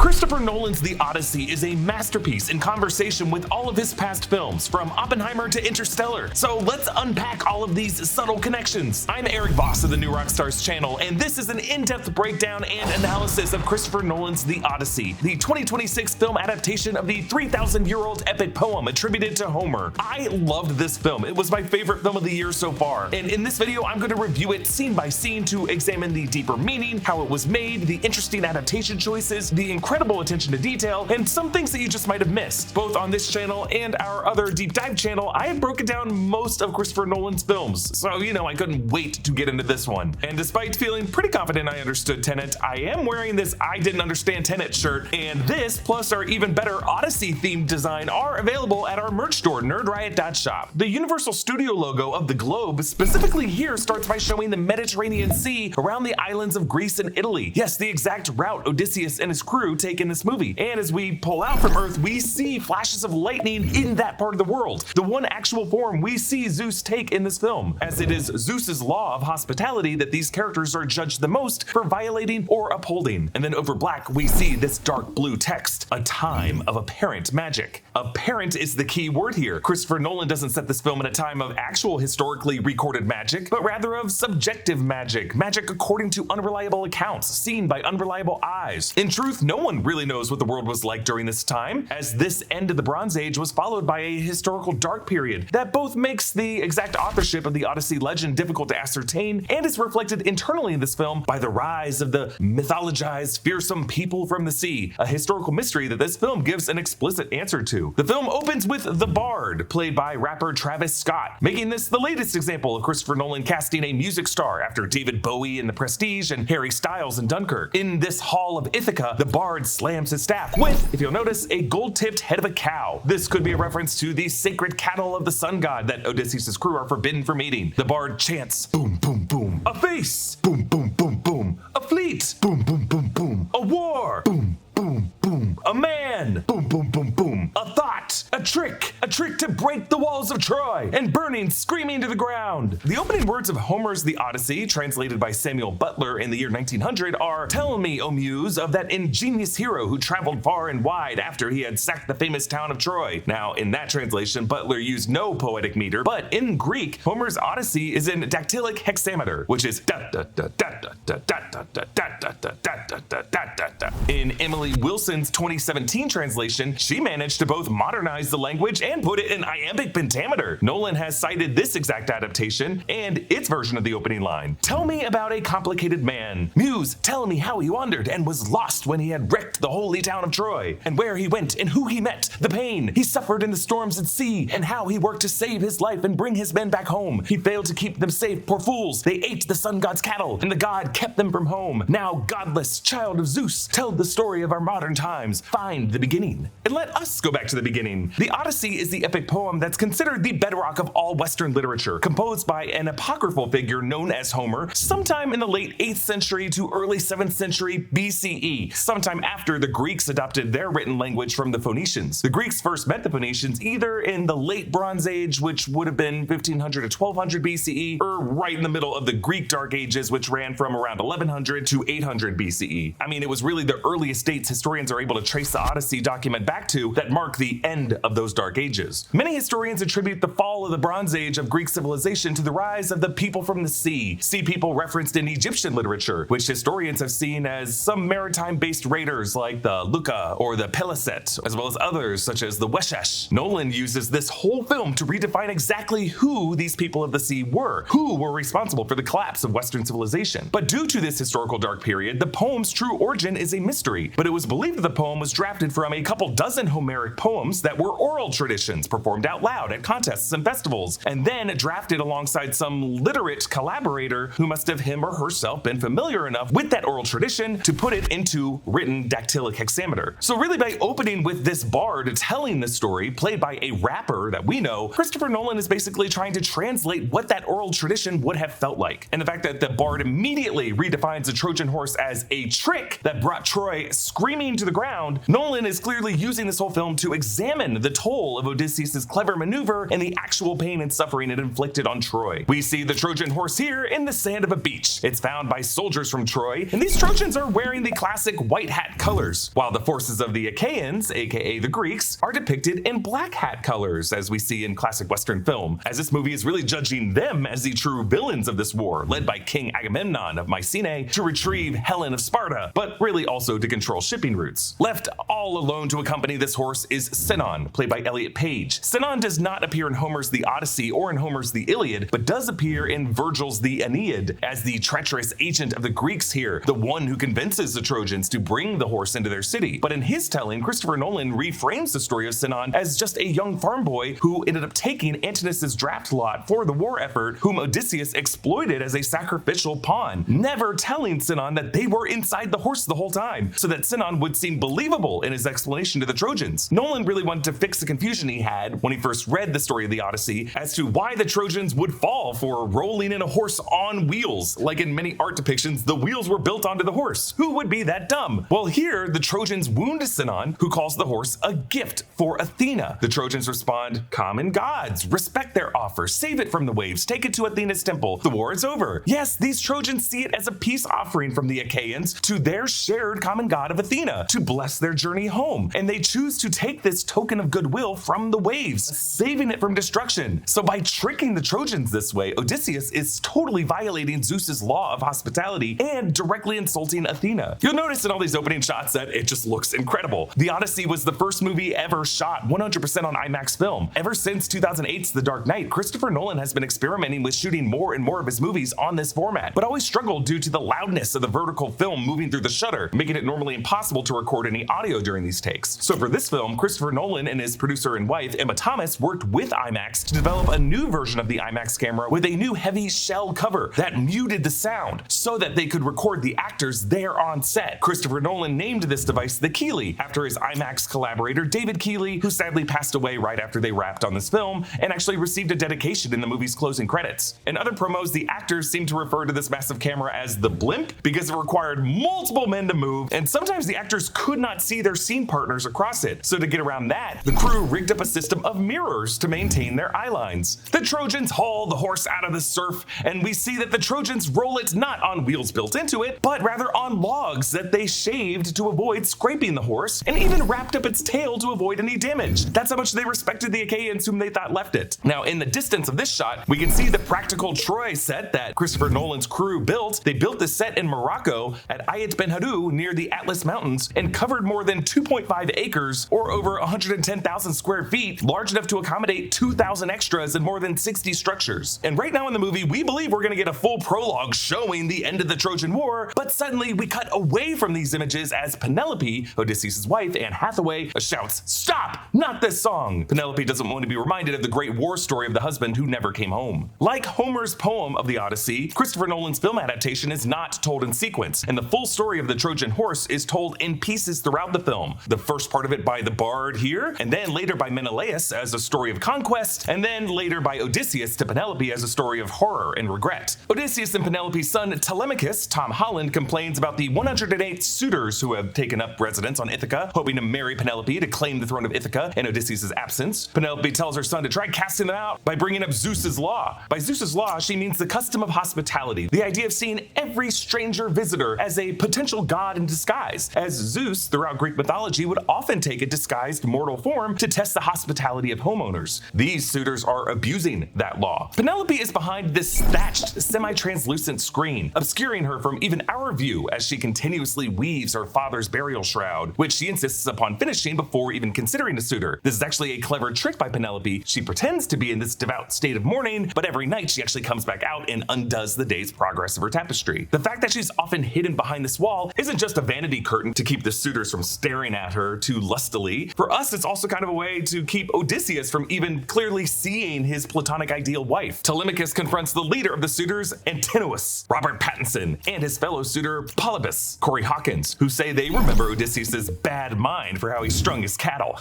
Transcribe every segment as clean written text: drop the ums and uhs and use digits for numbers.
Christopher Nolan's The Odyssey is a masterpiece in conversation with all of his past films, from Oppenheimer to Interstellar. So let's unpack all of these subtle connections. I'm Erik Voss of the new Rockstars channel, and this is an in-depth breakdown and analysis of Christopher Nolan's The Odyssey, the 2026 film adaptation of the 3,000-year-old epic poem attributed to Homer. I loved this film. It was my favorite film of the year so far, and in this video I'm going to review it scene by scene to examine the deeper meaning, how it was made, the interesting adaptation choices, the incredible attention to detail, and some things that you just might have missed. Both on this channel and our other deep dive channel, I have broken down most of Christopher Nolan's films, so I couldn't wait to get into this one. And despite feeling pretty confident I understood Tenet, I am wearing this I didn't understand Tenet shirt, and this plus our even better Odyssey themed design are available at our merch store, nerdriot.shop. The Universal Studio logo of the globe specifically here starts by showing the Mediterranean Sea around the islands of Greece and Italy. Yes, the exact route Odysseus and his crew take in this movie. And as we pull out from Earth, we see flashes of lightning in that part of the world, the one actual form we see Zeus take in this film, as it is Zeus's law of hospitality that these characters are judged the most for violating or upholding. And then over black, we see this dark blue text, a time of apparent magic. Apparent is the key word here. Christopher Nolan doesn't set this film in a time of actual historically recorded magic, but rather of subjective magic, magic according to unreliable accounts, seen by unreliable eyes. In truth, no one really knows what the world was like during this time, as this end of the Bronze Age was followed by a historical dark period that both makes the exact authorship of the Odyssey legend difficult to ascertain and is reflected internally in this film by the rise of the mythologized, fearsome people from the sea, a historical mystery that this film gives an explicit answer to. The film opens with the Bard, played by rapper Travis Scott, making this the latest example of Christopher Nolan casting a music star after David Bowie in The Prestige and Harry Styles in Dunkirk. In this hall of Ithaca, the Bard slams his staff with, if you'll notice, a gold-tipped head of a cow. This could be a reference to the sacred cattle of the sun god that Odysseus' crew are forbidden from eating. The Bard chants, boom, boom, boom. A face, boom, boom, boom, boom. A fleet, boom, boom, boom, boom. A war, boom, boom, boom. A man, boom, boom, boom, boom. A thought, a trick to break the walls of Troy, and burning, screaming to the ground. The opening words of Homer's The Odyssey, translated by Samuel Butler in the year 1900, are, "Tell me, O muse, of that ingenious hero who traveled far and wide after he had sacked the famous town of Troy." Now, in that translation, Butler used no poetic meter, but in Greek, Homer's Odyssey is in dactylic hexameter, which is da da da da da da da da da da da da da da da. In Emily Wilson's 2017 translation, she managed to both modernize the language and put it in iambic pentameter. Nolan has cited this exact adaptation and its version of the opening line. "Tell me about a complicated man. Muse, tell me how he wandered and was lost when he had wrecked the holy town of Troy, and where he went and who he met, the pain he suffered in the storms at sea, and how he worked to save his life and bring his men back home. He failed to keep them safe, poor fools. They ate the sun god's cattle, and the god kept them from home. Now, godless child of Zeus, tell the story of our modern times. Find the beginning." And let us go back to the beginning. The Odyssey is the epic poem that's considered the bedrock of all Western literature, composed by an apocryphal figure known as Homer, sometime in the late 8th century to early 7th century BCE, sometime after the Greeks adopted their written language from the Phoenicians. The Greeks first met the Phoenicians either in the late Bronze Age, which would have been 1500 to 1200 BCE, or right in the middle of the Greek Dark Ages, which ran from around 1100 to 800 BCE. I mean, it was really the earliest dates historians are able to trace the Odyssey document back to that mark the end of those Dark Ages. Many historians attribute the fall of the Bronze Age of Greek civilization to the rise of the people from the sea people referenced in Egyptian literature, which historians have seen as some maritime-based raiders like the Luca or the Peliset, as well as others such as the Weshesh. Nolan uses this whole film to redefine exactly who these people of the sea were, who were responsible for the collapse of Western civilization. But due to this historical dark period, the poem's true origin is a mystery, but it was believed that the poem was drafted from a couple dozen Homeric poems that were oral traditions performed out loud at contests and festivals, and then drafted alongside some literate collaborator who must have him or herself been familiar enough with that oral tradition to put it into written dactylic hexameter. So really, by opening with this bard telling the story, played by a rapper that we know, Christopher Nolan is basically trying to translate what that oral tradition would have felt like. And the fact that the bard immediately redefines the Trojan horse as a trick that brought Troy screaming to the ground, Nolan is clearly using this whole film to examine the toll of Odysseus' clever maneuver and the actual pain and suffering it inflicted on Troy. We see the Trojan horse here in the sand of a beach. It's found by soldiers from Troy, and these Trojans are wearing the classic white hat colors, while the forces of the Achaeans, aka the Greeks, are depicted in black hat colors, as we see in classic Western film, as this movie is really judging them as the true villains of this war, led by King Agamemnon of Mycenae to retrieve Helen of Sparta, but really also to control shipping routes. Left all alone to accompany this horse is Sinon, played by Elliot Page. Sinon does not appear in Homer's The Odyssey or in Homer's The Iliad, but does appear in Virgil's The Aeneid as the treacherous agent of the Greeks here, the one who convinces the Trojans to bring the horse into their city. But in his telling, Christopher Nolan reframes the story of Sinon as just a young farm boy who ended up taking Antinous' draft lot for the war effort, whom Odysseus exploited as a sacrificial pawn, never telling Sinon that they were inside the horse the whole time, so that Sinon would seem believable in his explanation to the Trojans. Nolan really wanted to fix the confusion he had when he first read the story of the Odyssey as to why the Trojans would fall for rolling in a horse on wheels. Like in many art depictions, the wheels were built onto the horse. Who would be that dumb? Well, here, the Trojans wound Sinon, who calls the horse a gift for Athena. The Trojans respond, "Common gods, respect their offer, save it from the waves, take it to Athena's temple. The war is over." Yes, these Trojans see it as a peace offering from the Achaeans to their shared common god of Athena to bless their journey home, and they choose to take this token of goodwill from the waves, saving it from destruction. So by tricking the Trojans this way, Odysseus is totally violating Zeus's law of hospitality and directly insulting Athena. You'll notice in all these opening shots that it just looks incredible. The Odyssey was the first movie ever shot 100% on IMAX film. Ever since 2008's The Dark Knight, Christopher Nolan has been experimenting with shooting more and more of his movies on this format, but always struggled due to the loudness of the vertical film moving through the shutter, making it normally impossible to record any audio during these takes. So for this film, Christopher Nolan and his producer and wife, Emma Thomas, worked with IMAX to develop a new version of the IMAX camera with a new heavy shell cover that muted the sound so that they could record the actors there on set. Christopher Nolan named this device the Keelley after his IMAX collaborator David Keelley, who sadly passed away right after they wrapped on this film and actually received a dedication in the movie's closing credits. In other promos, the actors seem to refer to this massive camera as the blimp because it required multiple men to move, and sometimes the actors could not see their scene partners across it. So to get around that, the crew rigged up a system of mirrors to maintain their eye lines. The Trojans haul the horse out of the surf, and we see that the Trojans roll it not on wheels built into it, but rather on logs that they shaved to avoid scraping the horse, and even wrapped up its tail to avoid any damage. That's how much they respected the Achaeans whom they thought left it. Now, in the distance of this shot, we can see the practical Troy set that Christopher Nolan's crew built. They built this set in Morocco at Ayat Ben Haddou near the Atlas Mountains and covered more than 2.5 acres or over 110,000 square feet, large enough to accommodate 2,000 extras and more than 60 structures. And right now in the movie, we believe we're going to get a full prologue showing the end of the Trojan War, but suddenly we cut away from these images as Penelope, Odysseus' wife, and Hathaway shouts, "Stop! Not this song!" Penelope doesn't want to be reminded of the great war story of the husband who never came home. Like Homer's poem of the Odyssey, Christopher Nolan's film adaptation is not told in sequence, and the full story of the Trojan horse is told in pieces throughout the film. The first part of it by the bard here, and then later by Menelaus as a story of conquest, and then later by Odysseus to Penelope as a story of horror and regret. Odysseus and Penelope's son Telemachus, Tom Holland, complains about the 108 suitors who have taken up residence on Ithaca, hoping to marry Penelope to claim the throne of Ithaca in Odysseus' absence. Penelope tells her son to try casting them out by bringing up Zeus's law. By Zeus's law, she means the custom of hospitality, the idea of seeing every stranger visitor as a potential god in disguise, as Zeus, throughout Greek mythology, would often take a disguised mortal form to test the hospitality of homeowners. These suitors are abusing that law. Penelope is behind this thatched, semi-translucent screen, obscuring her from even our view as she continuously weaves her father's burial shroud, which she insists upon finishing before even considering a suitor. This is actually a clever trick by Penelope. She pretends to be in this devout state of mourning, but every night she actually comes back out and undoes the day's progress of her tapestry. The fact that she's often hidden behind this wall isn't just a vanity curtain to keep the suitors from staring at her too lustily. For us, it's also kind of a way to keep Odysseus from even clearly seeing his platonic ideal wife. Telemachus confronts the leader of the suitors, Antinous, Robert Pattinson, and his fellow suitor, Polybus, Corey Hawkins, who say they remember Odysseus' bad mind for how he strung his cattle.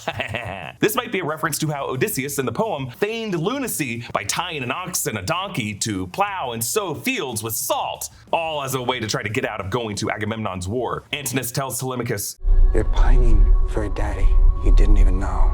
This might be a reference to how Odysseus in the poem feigned lunacy by tying an ox and a donkey to plow and sow fields with salt, all as a way to try to get out of going to Agamemnon's war. Antinous tells Telemachus, "You're pining for a daddy you didn't even know."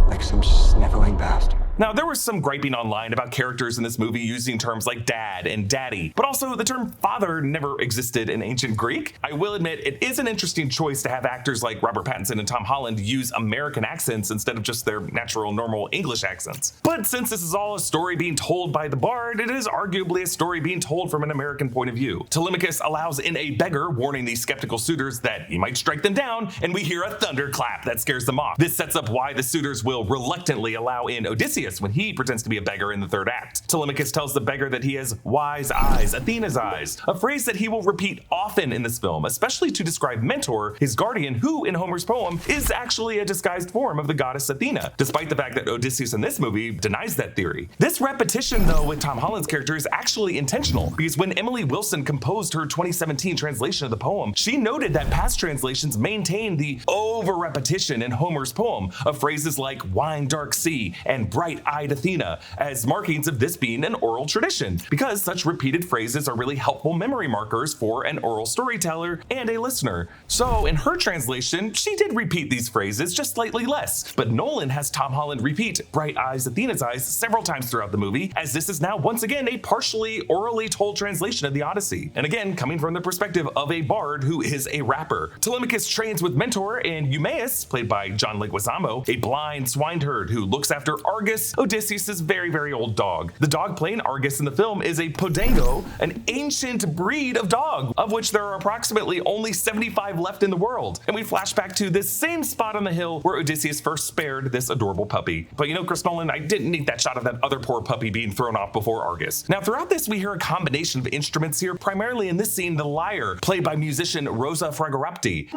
like some sniveling bastard. Now, there was some griping online about characters in this movie using terms like dad and daddy, but also the term father never existed in ancient Greek. I will admit it is an interesting choice to have actors like Robert Pattinson and Tom Holland use American accents instead of just their natural, normal English accents. But since this is all a story being told by the bard, it is arguably a story being told from an American point of view. Telemachus allows in a beggar, warning the skeptical suitors that he might strike them down, and we hear a thunderclap that scares them off. This sets up why the suitors will reluctantly allow in Odysseus when he pretends to be a beggar in the third act. Telemachus tells the beggar that he has wise eyes, Athena's eyes, a phrase that he will repeat often in this film, especially to describe Mentor, his guardian, who in Homer's poem is actually a disguised form of the goddess Athena, despite the fact that Odysseus in this movie denies that theory. This repetition, though, with Tom Holland's character is actually intentional, because when Emily Wilson composed her 2017 translation of the poem, she noted that past translations maintain the over-repetition in Homer's poem of phrases like wine dark sea and bright-eyed Athena as markings of this being an oral tradition, because such repeated phrases are really helpful memory markers for an oral storyteller and a listener. So in her translation, she did repeat these phrases, just slightly less, but Nolan has Tom Holland repeat bright eyes, Athena's eyes several times throughout the movie, as this is now once again a partially orally told translation of the Odyssey. And again, coming from the perspective of a bard who is a rapper. Telemachus trains with Mentor and Eumaeus, played by John Leguizamo, a blind swineherd who looks after Argus, Odysseus' very, very old dog. The dog playing Argus in the film is a Podengo, an ancient breed of dog, of which there are approximately only 75 left in the world. And we flash back to this same spot on the hill where Odysseus first spared this adorable puppy. But you know, Chris Nolan, I didn't need that shot of that other poor puppy being thrown off before Argus. Now, throughout this, we hear a combination of instruments here, primarily in this scene, the lyre, played by musician Rosa Fragorapti.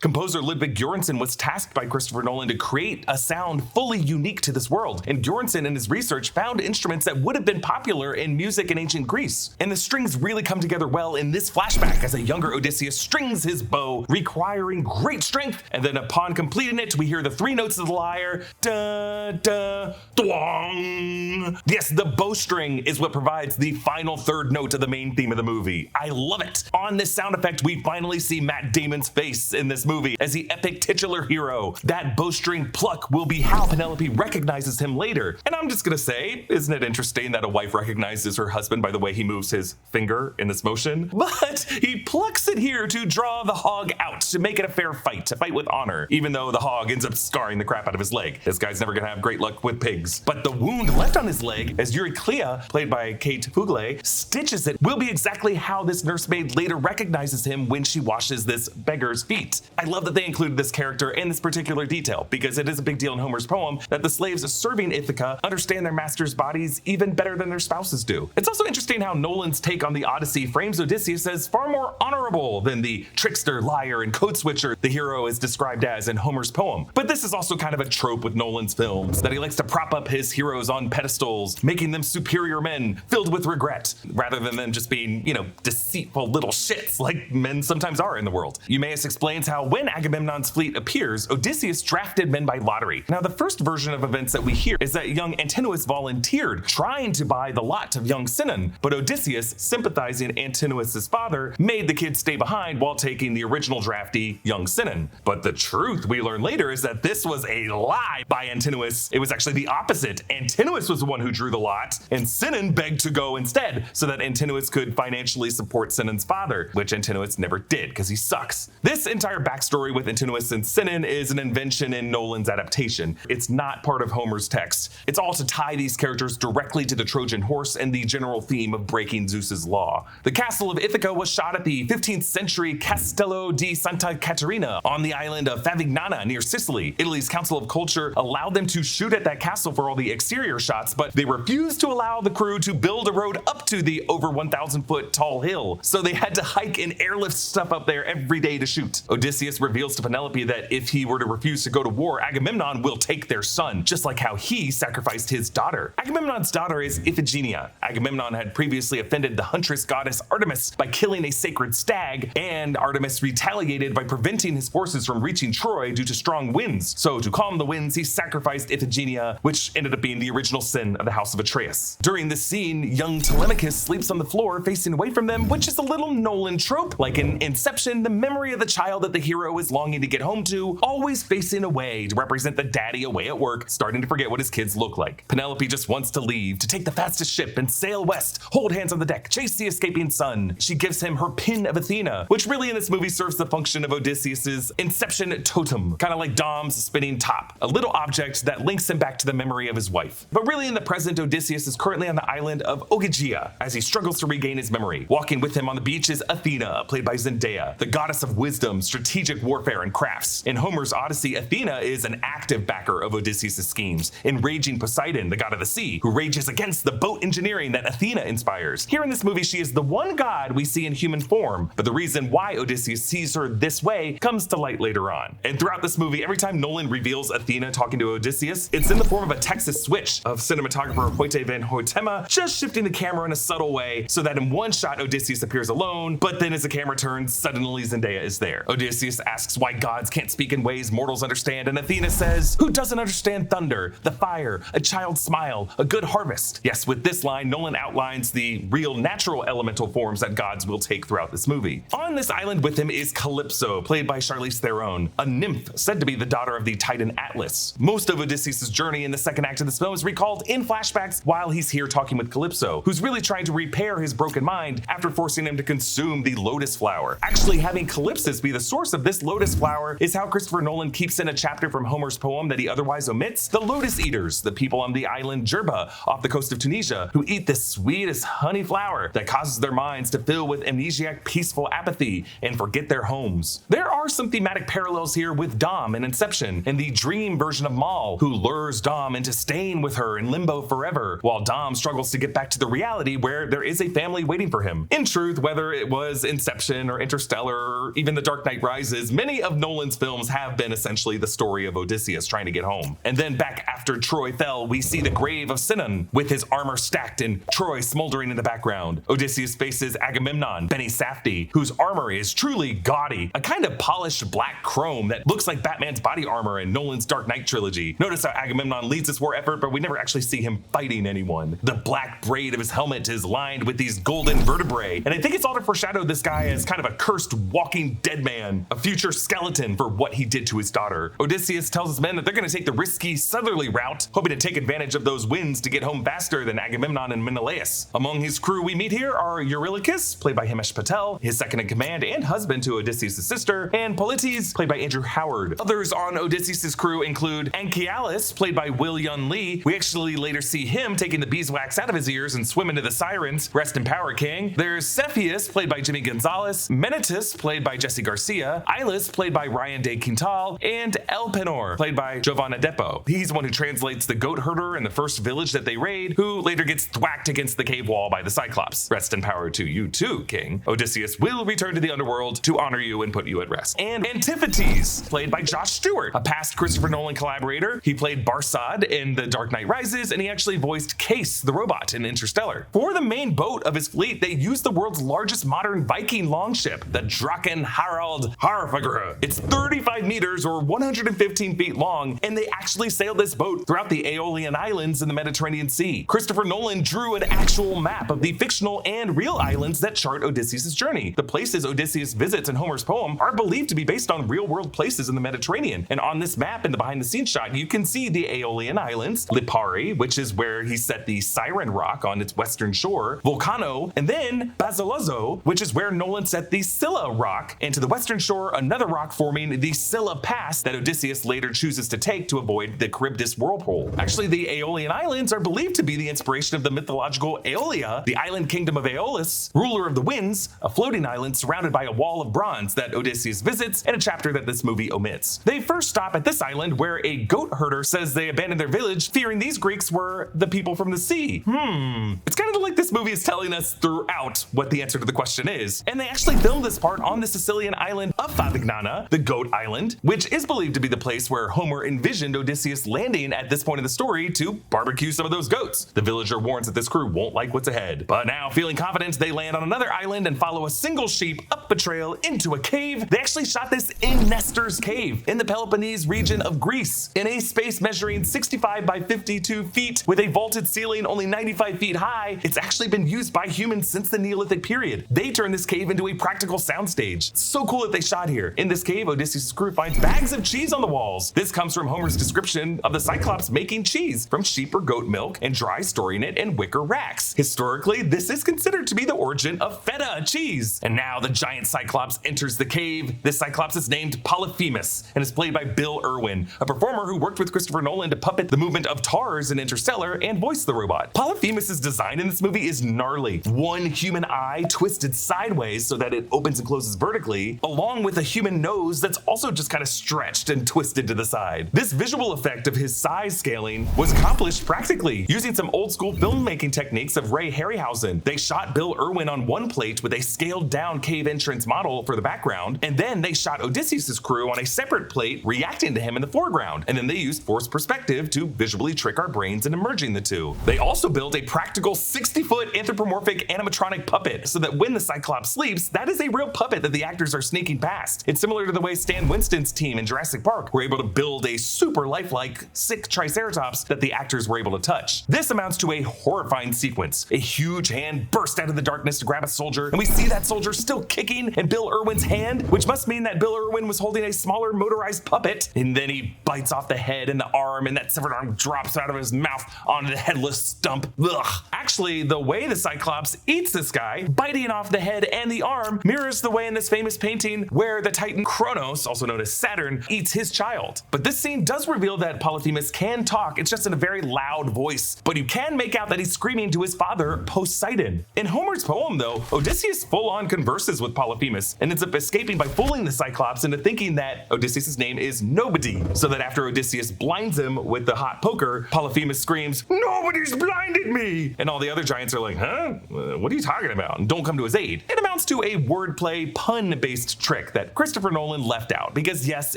Composer Ludwig Göransson was tasked by Christopher Nolan to create a sound fully unique to this world, and Göransson in his research found instruments that would have been popular in music in ancient Greece. And the strings really come together well in this flashback as a younger Odysseus strings his bow, requiring great strength, and then upon completing it, we hear the three notes of the lyre, da da twang. Yes, the bowstring is what provides the final third note of the main theme of the movie. I love it. On this sound effect, we finally see Matt Damon's face in this movie as the epic titular hero. That bowstring pluck will be how Penelope recognizes him later. And I'm just gonna say, isn't it interesting that a wife recognizes her husband by the way he moves his finger in this motion? But he plucks it here to draw the hog out, to make it a fair fight, to fight with honor, even though the hog ends up scarring the crap out of his leg. This guy's never gonna have great luck with pigs. But the wound left on his leg, as Euryclea, played by Kate Fugle, stitches it, will be exactly how this nursemaid later recognizes him when she washes this beggar's feet. I love that they included this character and this particular detail, because it is a big deal in Homer's poem that the slaves serving Ithaca understand their master's bodies even better than their spouses do. It's also interesting how Nolan's take on the Odyssey frames Odysseus as far more honorable than the trickster, liar, and code switcher the hero is described as in Homer's poem. But this is also kind of a trope with Nolan's films, that he likes to prop up his heroes on pedestals, making them superior men filled with regret, rather than them just being, you know, deceitful little shits like men sometimes are in the world. Eumaeus explains how when Agamemnon's fleet appears, Odysseus drafted men by lottery. Now, the first version of events that we hear is that young Antinous volunteered, trying to buy the lot of young Sinon, but Odysseus, sympathizing Antinous' father, made the kid stay behind while taking the original draftee, young Sinon. But the truth we learn later is that this was a lie by Antinous. It was actually the opposite. Antinous was the one who drew the lot, and Sinon begged to go instead, so that Antinous could financially support Sinon's father, which Antinous never did, because he sucks. This entire backstory with Antinous and Sinon is an invention in Nolan's adaptation. It's not part of Homer's text. It's all to tie these characters directly to the Trojan horse and the general theme of breaking Zeus's law. The castle of Ithaca was shot at the 15th century Castello di Santa Caterina on the island of Favignana near Sicily. Italy's Council of Culture allowed them to shoot at that castle for all the exterior shots, but they refused to allow the crew to build a road up to the over 1,000 foot tall hill. So they had to hike and airlift stuff up there every day to shoot. Odysseus Odysseus reveals to Penelope that if he were to refuse to go to war, Agamemnon will take their son, just like how he sacrificed his daughter. Agamemnon's daughter is Iphigenia. Agamemnon had previously offended the huntress goddess Artemis by killing a sacred stag, and Artemis retaliated by preventing his forces from reaching Troy due to strong winds. So to calm the winds, he sacrificed Iphigenia, which ended up being the original sin of the house of Atreus. During this scene, young Telemachus sleeps on the floor facing away from them, which is a little Nolan trope. Like in Inception, the memory of the child that the hero is longing to get home to, always facing away to represent the daddy away at work, starting to forget what his kids look like. Penelope just wants to leave, to take the fastest ship and sail west, hold hands on the deck, chase the escaping sun. She gives him her pin of Athena, which really in this movie serves the function of Odysseus's Inception totem, kind of like Dom's spinning top, a little object that links him back to the memory of his wife. But really in the present, Odysseus is currently on the island of Ogygia as he struggles to regain his memory. Walking with him on the beach is Athena, played by Zendaya, the goddess of wisdom, strategic warfare, and crafts. In Homer's Odyssey, Athena is an active backer of Odysseus' schemes, enraging Poseidon, the god of the sea, who rages against the boat engineering that Athena inspires. Here in this movie, she is the one god we see in human form, but the reason why Odysseus sees her this way comes to light later on. And throughout this movie, every time Nolan reveals Athena talking to Odysseus, it's in the form of a Texas switch of cinematographer Hoyte van Hoytema just shifting the camera in a subtle way so that in one shot Odysseus appears alone, but then as the camera turns, suddenly Zendaya is there. Odysseus asks why gods can't speak in ways mortals understand, and Athena says, "Who doesn't understand thunder, the fire, a child's smile, a good harvest?" Yes, with this line, Nolan outlines the real natural elemental forms that gods will take throughout this movie. On this island with him is Calypso, played by Charlize Theron, a nymph said to be the daughter of the Titan Atlas. Most of Odysseus' journey in the second act of this film is recalled in flashbacks while he's here talking with Calypso, who's really trying to repair his broken mind after forcing him to consume the lotus flower. Actually, having Calypsis be the source of this lotus flower is how Christopher Nolan keeps in a chapter from Homer's poem that he otherwise omits: the lotus eaters, the people on the island Jerba off the coast of Tunisia, who eat this sweetest honey flower that causes their minds to fill with amnesiac peaceful apathy and forget their homes. There are some thematic parallels here with Dom in Inception and the dream version of Mal, who lures Dom into staying with her in limbo forever, while Dom struggles to get back to the reality where there is a family waiting for him. In truth, whether it was Inception or Interstellar or even The Dark Knight Rises, many of Nolan's films have been essentially the story of Odysseus trying to get home. And then back after Troy fell, we see the grave of Sinon with his armor stacked and Troy smoldering in the background. Odysseus faces Agamemnon, Benny Safdie, whose armor is truly gaudy, a kind of polished black chrome that looks like Batman's body armor in Nolan's Dark Knight trilogy. Notice how Agamemnon leads this war effort, but we never actually see him fighting anyone. The black braid of his helmet is lined with these golden vertebrae, and I think it's all to foreshadow this guy as kind of a cursed walking dead man, a future skeleton for what he did to his daughter. Odysseus tells his men that they're going to take the risky southerly route, hoping to take advantage of those winds to get home faster than Agamemnon and Menelaus. Among his crew we meet here are Eurylochus, played by Himesh Patel, his second in command and husband to Odysseus' sister, and Polites, played by Andrew Howard. Others on Odysseus' crew include Anchialus, played by Will Yun Lee. We actually later see him taking the beeswax out of his ears and swim into the sirens. Rest in power, King. There's Cepheus, played by Jimmy Gonzalez, Menitus, played by Jesse Garcia, Ilis, played by Ryan De Quintal, and Elpenor, played by Giovanna Depo. He's the one who translates the goat herder in the first village that they raid, who later gets thwacked against the cave wall by the Cyclops. Rest in power to you too, King. Odysseus will return to the underworld to honor you and put you at rest. And Antiphates, played by Josh Stewart, a past Christopher Nolan collaborator. He played Barsad in The Dark Knight Rises, and he actually voiced Case, the robot, in Interstellar. For the main boat of his fleet, they used the world's largest modern Viking longship, the Draken Harald Harfagr. It's 35 meters or 115 feet long, and they actually sailed this boat throughout the Aeolian Islands in the Mediterranean Sea. Christopher Nolan drew an actual map of the fictional and real islands that chart Odysseus' journey. The places Odysseus visits in Homer's poem are believed to be based on real-world places in the Mediterranean, and on this map in the behind-the-scenes shot, you can see the Aeolian Islands, Lipari, which is where he set the Siren Rock on its western shore, Vulcano, and then Basilazzo, which is where Nolan set the Scylla Rock, and to the western shore, another rock forming the Scylla Pass that Odysseus later chooses to take to avoid the Charybdis whirlpool. Actually, the Aeolian Islands are believed to be the inspiration of the mythological Aeolia, the island kingdom of Aeolus, ruler of the winds, a floating island surrounded by a wall of bronze that Odysseus visits in a chapter that this movie omits. They first stop at this island where a goat herder says they abandoned their village, fearing these Greeks were the people from the sea. It's kind of like this movie is telling us throughout what the answer to the question is, and they actually filmed this part on the Sicilian island of Tathagnana, the Goat Island, which is believed to be the place where Homer envisioned Odysseus landing at this point in the story to barbecue some of those goats. The villager warns that this crew won't like what's ahead. But now, feeling confident, they land on another island and follow a single sheep up a trail into a cave. They actually shot this in Nestor's cave in the Peloponnese region of Greece, in a space measuring 65 by 52 feet with a vaulted ceiling only 95 feet high. It's actually been used by humans since the Neolithic period. They turned this cave into a practical soundstage. It's so cool that they shot here. In this cave, Odysseus' crew finds bags of cheese on the walls. This comes from Homer's description of the Cyclops making cheese from sheep or goat milk and dry storing it in wicker racks. Historically, this is considered to be the origin of feta cheese. And now the giant Cyclops enters the cave. This Cyclops is named Polyphemus and is played by Bill Irwin, a performer who worked with Christopher Nolan to puppet the movement of Tars in Interstellar and voice the robot. Polyphemus' design in this movie is gnarly. One human eye twisted sideways so that it opens and closes vertically, along with a human nose that's also just kind of stretched and twisted to the side. This visual effect of his size scaling was accomplished practically using some old school filmmaking techniques of Ray Harryhausen. They shot Bill Irwin on one plate with a scaled down cave entrance model for the background, and then they shot Odysseus' crew on a separate plate reacting to him in the foreground, and then they used forced perspective to visually trick our brains into merging the two. They also built a practical 60-foot anthropomorphic animatronic puppet so that when the Cyclops sleeps, that is a real puppet that the actors are sneaking past. It's similar to the way Stan Winston's team in Jurassic Park were able to build a super lifelike sick Triceratops that the actors were able to touch. This amounts to a horrifying sequence. A huge hand bursts out of the darkness to grab a soldier, and we see that soldier still kicking in Bill Irwin's hand, which must mean that Bill Irwin was holding a smaller motorized puppet, and then he bites off the head and the arm, and that severed arm drops out of his mouth onto the headless stump. Ugh. Actually, the way the Cyclops eats this guy, biting off the head and the arm, mirrors the way in this famous painting where the Titan Kronos, also known as Saturn, eats his child. But this scene does reveal that Polyphemus can talk, it's just in a very loud voice, but you can make out that he's screaming to his father, Poseidon. In Homer's poem, though, Odysseus full-on converses with Polyphemus and ends up escaping by fooling the Cyclops into thinking that Odysseus' name is Nobody, so that after Odysseus blinds him with the hot poker, Polyphemus screams, "Nobody's blinded me!" And all the other giants are like, huh? What are you talking about? And don't come to his aid. It amounts to a wordplay, pun-based trick that Christopher Nolan left out, because yes,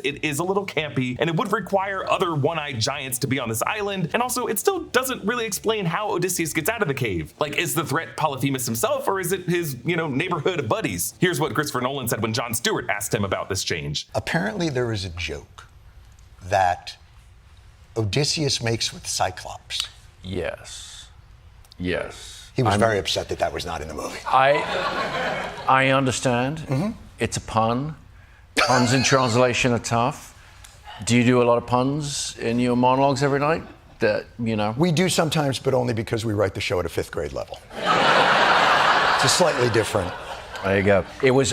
it is a little campy, and it would require other one-eyed giants to be on this island, and also it still doesn't really explain how Odysseus gets out of the cave. Like, is the threat Polyphemus himself, or is it his, neighborhood of buddies? Here's what Christopher Nolan said when Jon Stewart asked him about this change. Apparently there is a joke that Odysseus makes with Cyclops. Yes. He was very upset that was not in the movie. I understand. Mm-hmm. It's a pun. Puns in translation are tough. Do you do a lot of puns in your monologues every night? We do sometimes, but only because we write the show at a 5th grade level. It's a slightly different. There you go.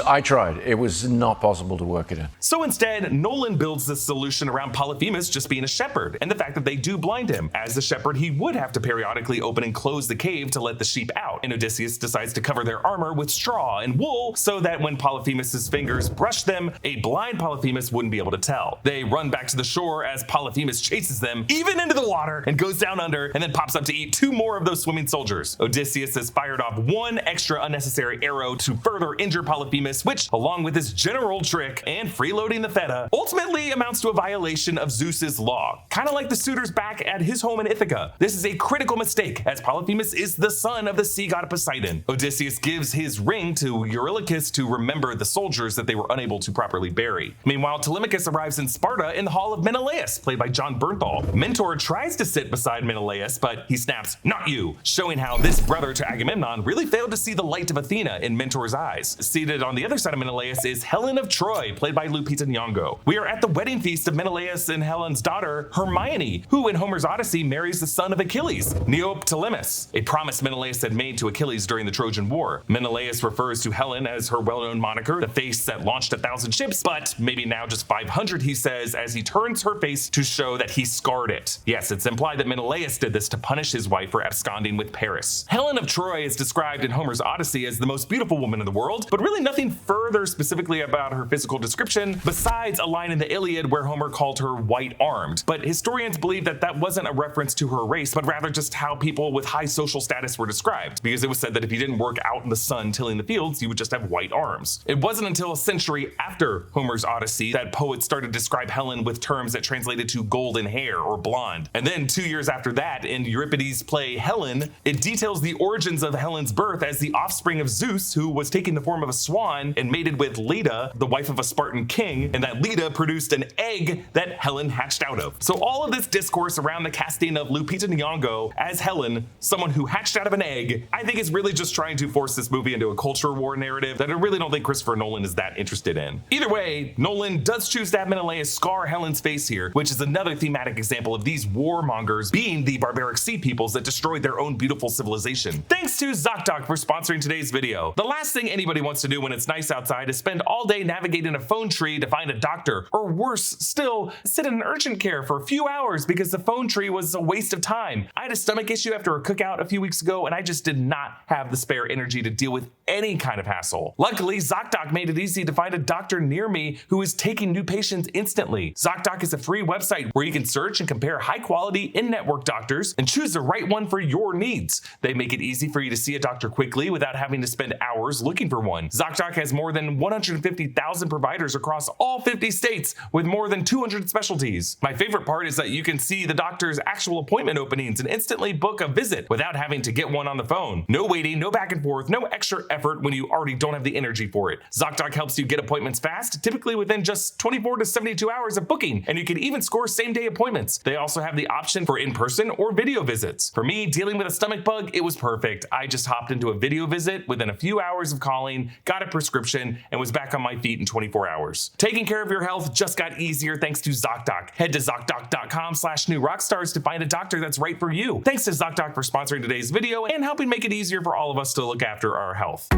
I tried. It was not possible to work it in. So instead, Nolan builds this solution around Polyphemus just being a shepherd, and the fact that they do blind him. As the shepherd, he would have to periodically open and close the cave to let the sheep out, and Odysseus decides to cover their armor with straw and wool so that when Polyphemus's fingers brush them, a blind Polyphemus wouldn't be able to tell. They run back to the shore as Polyphemus chases them, even into the water, and goes down under, and then pops up to eat 2 more of those swimming soldiers. Odysseus has fired off 1 extra unnecessary arrow to further injure Polyphemus, which, along with his general trick and freeloading the feta, ultimately amounts to a violation of Zeus's law. Kind of like the Suitors back at his home in Ithaca. This is a critical mistake, as Polyphemus is the son of the sea god Poseidon. Odysseus gives his ring to Eurylochus to remember the soldiers that they were unable to properly bury. Meanwhile, Telemachus arrives in Sparta in the hall of Menelaus, played by Jon Bernthal. Mentor tries to sit beside Menelaus, but he snaps, "Not you," showing how this brother to Agamemnon really failed to see the light of Athena in Mentor's eyes. Seated on the other side of Menelaus is Helen of Troy, played by Lupita N'yongo. We are at the wedding feast of Menelaus and Helen's daughter, Hermione, who in Homer's Odyssey marries the son of Achilles, Neoptolemus, a promise Menelaus had made to Achilles during the Trojan War. Menelaus refers to Helen as her well-known moniker, the face that launched 1,000 ships, but maybe now just 500, he says, as he turns her face to show that he scarred it. Yes, it's implied that Menelaus did this to punish his wife for absconding with Paris. Helen of Troy is described in Homer's Odyssey as the most beautiful woman in the world, but really nothing further specifically about her physical description besides a line in the Iliad where Homer called her white-armed. But historians believe that that wasn't a reference to her race, but rather just how people with high social status were described, because it was said that if you didn't work out in the sun tilling the fields, you would just have white arms. It wasn't until a century after Homer's Odyssey that poets started to describe Helen with terms that translated to golden hair or blonde. And then 2 years after that, in Euripides' play Helen, it details the origins of Helen's birth as the offspring of Zeus, who was taking the form of a swan and mated with Leda, the wife of a Spartan king, and that Leda produced an egg that Helen hatched out of. So all of this discourse around the casting of Lupita N'yongo as Helen, someone who hatched out of an egg, I think is really just trying to force this movie into a culture war narrative that I really don't think Christopher Nolan is that interested in. Either way, Nolan does choose to have Menelaus scar Helen's face here, which is another thematic example of these warmongers being the barbaric sea peoples that destroyed their own beautiful civilization. Thanks to ZocDoc for sponsoring today's video. The last thing anybody wants to do when it's nice outside is spend all day navigating a phone tree to find a doctor, or worse still, sit in urgent care for a few hours because the phone tree was a waste of time. I had a stomach issue after a cookout a few weeks ago, and I just did not have the spare energy to deal with any kind of hassle. Luckily, ZocDoc made it easy to find a doctor near me who is taking new patients instantly. ZocDoc is a free website where you can search and compare high-quality in-network doctors and choose the right one for your needs. They make it easy for you to see a doctor quickly without having to spend hours looking for one. ZocDoc has more than 150,000 providers across all 50 states with more than 200 specialties. My favorite part is that you can see the doctor's actual appointment openings and instantly book a visit without having to get one on the phone. No waiting, no back and forth, no extra effort when you already don't have the energy for it. ZocDoc helps you get appointments fast, typically within just 24 to 72 hours of booking, and you can even score same-day appointments. They also have the option for in-person or video visits. For me, dealing with a stomach bug, it was perfect. I just hopped into a video visit within a few hours of calling, got a prescription, and was back on my feet in 24 hours. Taking care of your health just got easier thanks to ZocDoc. Head to ZocDoc.com/newrockstars to find a doctor that's right for you. Thanks to ZocDoc for sponsoring today's video and helping make it easier for all of us to look after our health.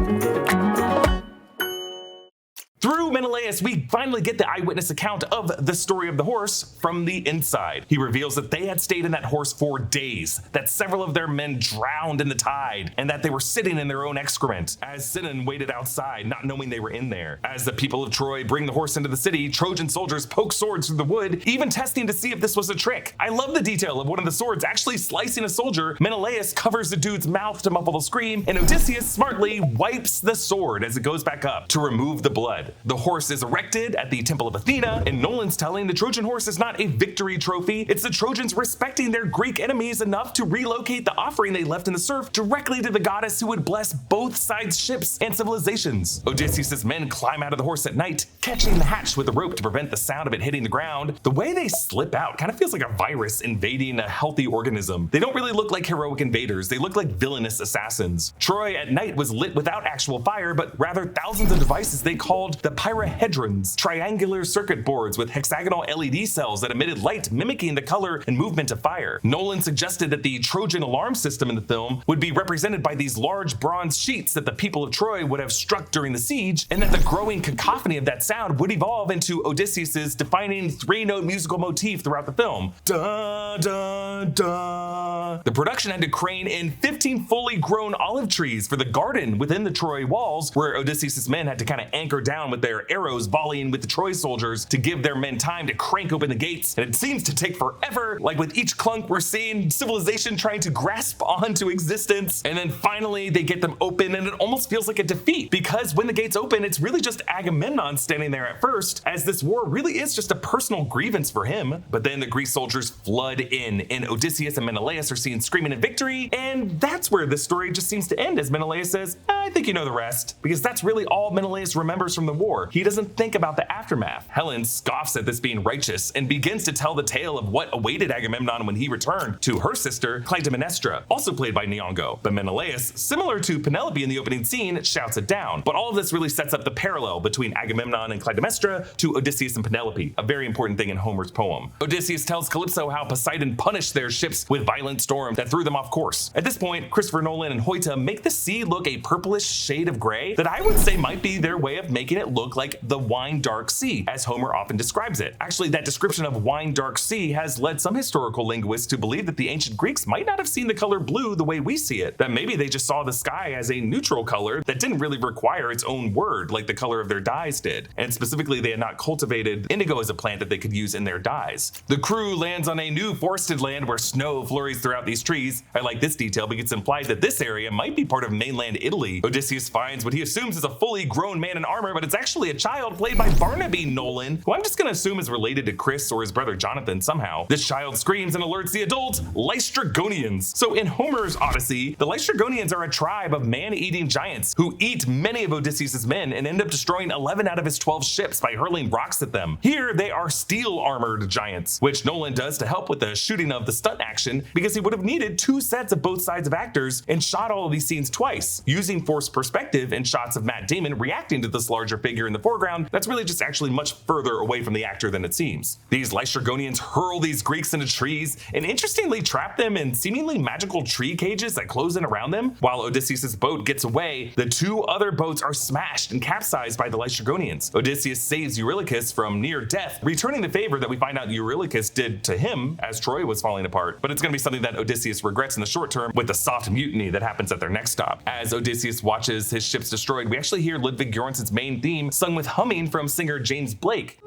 Through Menelaus, we finally get the eyewitness account of the story of the horse from the inside. He reveals that they had stayed in that horse for days, that several of their men drowned in the tide, and that they were sitting in their own excrement, as Sinon waited outside, not knowing they were in there. As the people of Troy bring the horse into the city, Trojan soldiers poke swords through the wood, even testing to see if this was a trick. I love the detail of one of the swords actually slicing a soldier. Menelaus covers the dude's mouth to muffle the scream, and Odysseus smartly wipes the sword as it goes back up to remove the blood. The horse is erected at the Temple of Athena, and Nolan's telling the Trojan horse is not a victory trophy. It's the Trojans respecting their Greek enemies enough to relocate the offering they left in the surf directly to the goddess who would bless both sides' ships and civilizations. Odysseus' men climb out of the horse at night, catching the hatch with a rope to prevent the sound of it hitting the ground. The way they slip out kind of feels like a virus invading a healthy organism. They don't really look like heroic invaders. They look like villainous assassins. Troy at night was lit without actual fire, but rather thousands of devices they called the pyrahedrons, triangular circuit boards with hexagonal LED cells that emitted light mimicking the color and movement of fire. Nolan suggested that the Trojan alarm system in the film would be represented by these large bronze sheets that the people of Troy would have struck during the siege, and that the growing cacophony of that sound would evolve into Odysseus' defining three-note musical motif throughout the film. Da, da, da. The production had to crane in 15 fully grown olive trees for the garden within the Troy walls, where Odysseus' men had to kind of anchor down with their arrows volleying with the Troy soldiers to give their men time to crank open the gates, and it seems to take forever. Like with each clunk, we're seeing civilization trying to grasp onto existence, and then finally they get them open, and it almost feels like a defeat, because when the gates open, it's really just Agamemnon standing there at first, as this war really is just a personal grievance for him. But then the Greek soldiers flood in, and Odysseus and Menelaus are seen screaming in victory, and that's where this story just seems to end, as Menelaus says, I think you know the rest, because that's really all Menelaus remembers from the war. He doesn't think about the aftermath. Helen scoffs at this being righteous and begins to tell the tale of what awaited Agamemnon when he returned to her sister, Clytemnestra, also played by Nyong'o. But Menelaus, similar to Penelope in the opening scene, shouts it down. But all of this really sets up the parallel between Agamemnon and Clytemnestra to Odysseus and Penelope, a very important thing in Homer's poem. Odysseus tells Calypso how Poseidon punished their ships with violent storms that threw them off course. At this point, Christopher Nolan and Hoyte make the sea look a purplish shade of gray that I would say might be their way of making it it look like the wine dark sea, as Homer often describes it. Actually, that description of wine dark sea has led some historical linguists to believe that the ancient Greeks might not have seen the color blue the way we see it, that maybe they just saw the sky as a neutral color that didn't really require its own word like the color of their dyes did. And specifically, they had not cultivated indigo as a plant that they could use in their dyes. The crew lands on a new forested land where snow flurries throughout these trees. I like this detail because it's implied that this area might be part of mainland Italy. Odysseus finds what he assumes is a fully grown man in armor, but it's actually a child played by Barnaby Nolan, who I'm just gonna assume is related to Chris or his brother Jonathan somehow. This child screams and alerts the adult Lystragonians. So in Homer's Odyssey, the Lystragonians are a tribe of man-eating giants who eat many of Odysseus' men and end up destroying 11 out of his 12 ships by hurling rocks at them. Here, they are steel-armored giants, which Nolan does to help with the shooting of the stunt action because he would have needed 2 sets of both sides of actors and shot all of these scenes twice, using forced perspective and shots of Matt Damon reacting to this larger figure in the foreground that's really just actually much further away from the actor than it seems. These Lystragonians hurl these Greeks into trees and interestingly trap them in seemingly magical tree cages that close in around them. While Odysseus' boat gets away, the 2 other boats are smashed and capsized by the Lystragonians. Odysseus saves Eurylochus from near death, returning the favor that we find out Eurylochus did to him as Troy was falling apart, but it's going to be something that Odysseus regrets in the short term with the soft mutiny that happens at their next stop. As Odysseus watches his ships destroyed, we actually hear Ludwig Göransson's main theme sung with humming from singer James Blake.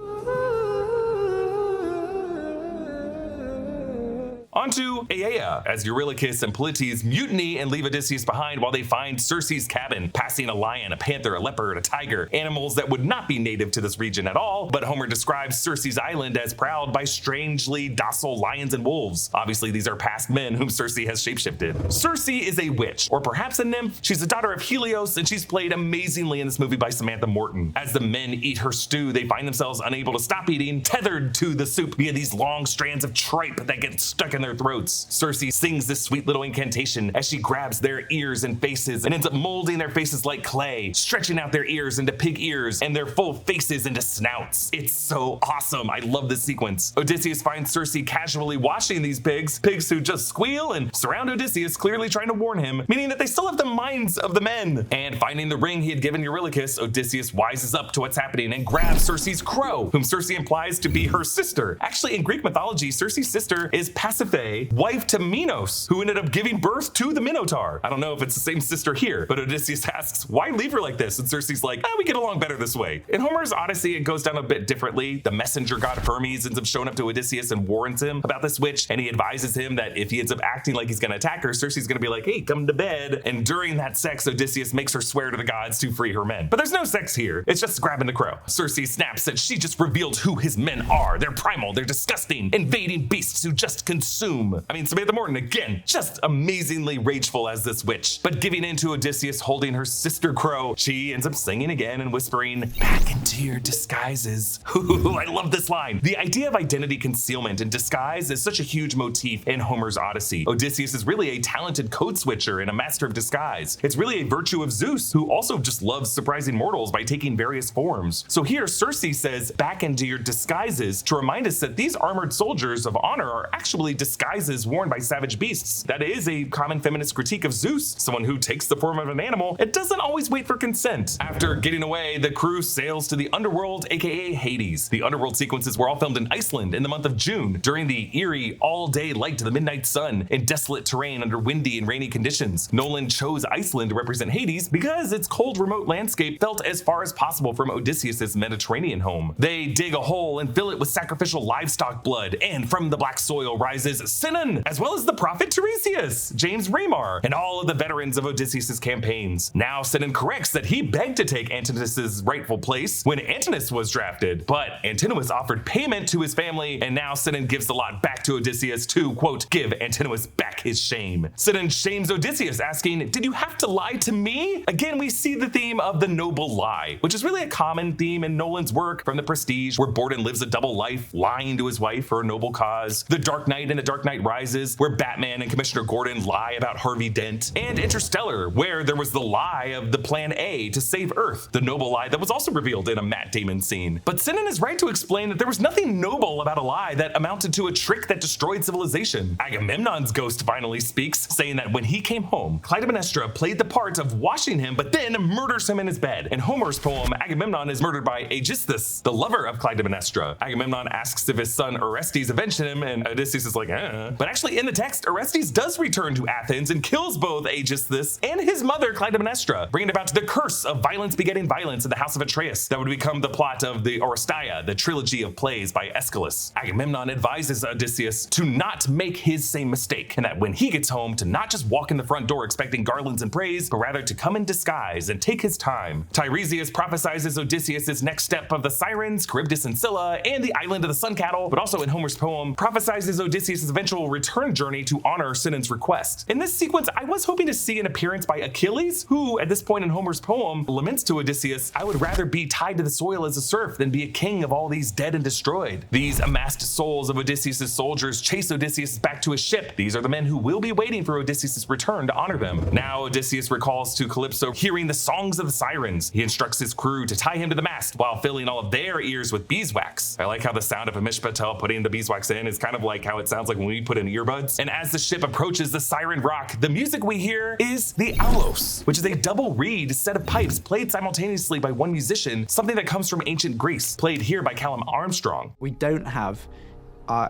Onto Aea, as Eurylochus and Polites mutiny and leave Odysseus behind while they find Circe's cabin, passing a lion, a panther, a leopard, a tiger, animals that would not be native to this region at all, but Homer describes Circe's island as prowled by strangely docile lions and wolves. Obviously, these are past men whom Circe has shapeshifted. Circe is a witch, or perhaps a nymph. She's the daughter of Helios, and she's played amazingly in this movie by Samantha Morton. As the men eat her stew, they find themselves unable to stop eating, tethered to the soup via these long strands of tripe that get stuck in their throats. Circe sings this sweet little incantation as she grabs their ears and faces and ends up molding their faces like clay, stretching out their ears into pig ears and their full faces into snouts. It's so awesome. I love this sequence. Odysseus finds Circe casually washing these pigs who just squeal and surround Odysseus, clearly trying to warn him, meaning that they still have the minds of the men. And finding the ring he had given Eurylochus, Odysseus wises up to what's happening and grabs Circe's crow, whom Circe implies to be her sister. Actually, in Greek mythology, Circe's sister is Pasiphae, wife to Minos, who ended up giving birth to the Minotaur. I don't know if it's the same sister here, but Odysseus asks, why leave her like this? And Circe's like, we get along better this way. In Homer's Odyssey, it goes down a bit differently. The messenger god Hermes ends up showing up to Odysseus and warns him about this witch, and he advises him that if he ends up acting like he's gonna attack her, Circe's gonna be like, hey, come to bed. And during that sex, Odysseus makes her swear to the gods to free her men. But there's no sex here. It's just grabbing the crow. Circe snaps that she just revealed who his men are. They're primal, they're disgusting, invading beasts who just consume. I mean, Samantha Morton, again, just amazingly rageful as this witch. But giving in to Odysseus holding her sister crow, she ends up singing again and whispering, back into your disguises. Ooh, I love this line. The idea of identity concealment and disguise is such a huge motif in Homer's Odyssey. Odysseus is really a talented code switcher and a master of disguise. It's really a virtue of Zeus, who also just loves surprising mortals by taking various forms. So here, Circe says, back into your disguises, to remind us that these armored soldiers of honor are actually disguises worn by savage beasts. That is a common feminist critique of Zeus, someone who takes the form of an animal and doesn't always wait for consent. After getting away, the crew sails to the underworld, aka Hades. The underworld sequences were all filmed in Iceland in the month of June, during the eerie, all-day light to the midnight sun, in desolate terrain under windy and rainy conditions. Nolan chose Iceland to represent Hades because its cold, remote landscape felt as far as possible from Odysseus' Mediterranean home. They dig a hole and fill it with sacrificial livestock blood, and from the black soil rises Sinon, as well as the prophet Tiresias, James Raymar, and all of the veterans of Odysseus' campaigns. Now Sinon corrects that he begged to take Antinous' rightful place when Antinous was drafted, but Antinous offered payment to his family, and now Sinon gives the lot back to Odysseus to, quote, give Antinous back his shame. Sinon shames Odysseus, asking, did you have to lie to me? Again, we see the theme of the noble lie, which is really a common theme in Nolan's work, from The Prestige, where Borden lives a double life, lying to his wife for a noble cause, The Dark Knight and A Dark Dark Knight Rises, where Batman and Commissioner Gordon lie about Harvey Dent, and Interstellar, where there was the lie of the Plan A to save Earth, the noble lie that was also revealed in a Matt Damon scene. But Sinan is right to explain that there was nothing noble about a lie that amounted to a trick that destroyed civilization. Agamemnon's ghost finally speaks, saying that when he came home, Clytemnestra played the part of washing him but then murders him in his bed. In Homer's poem, Agamemnon is murdered by Aegisthus, the lover of Clytemnestra. Agamemnon asks if his son Orestes avenged him, and Odysseus is like, But actually in the text, Orestes does return to Athens and kills both Aegisthus and his mother Clytemnestra, bringing about the curse of violence begetting violence in the house of Atreus that would become the plot of the Oresteia, the trilogy of plays by Aeschylus. Agamemnon advises Odysseus to not make his same mistake, and that when he gets home, to not just walk in the front door expecting garlands and praise, but rather to come in disguise and take his time. Tiresias prophesizes Odysseus' next step of the Sirens, Charybdis and Scylla, and the island of the sun cattle, but also in Homer's poem, prophesizes Odysseus' eventual return journey to honor Sinan's request. In this sequence, I was hoping to see an appearance by Achilles, who, at this point in Homer's poem, laments to Odysseus, "I would rather be tied to the soil as a serf than be a king of all these dead and destroyed." These amassed souls of Odysseus' soldiers chase Odysseus back to his ship. These are the men who will be waiting for Odysseus' return to honor them. Now Odysseus recalls to Calypso hearing the songs of the sirens. He instructs his crew to tie him to the mast while filling all of their ears with beeswax. I like how the sound of Himesh Patel putting the beeswax in is kind of like how it sounds like when we put in earbuds. And as the ship approaches the siren rock, the music we hear is the aulos, which is a double reed set of pipes played simultaneously by one musician, something that comes from ancient Greece, played here by Callum Armstrong. We don't have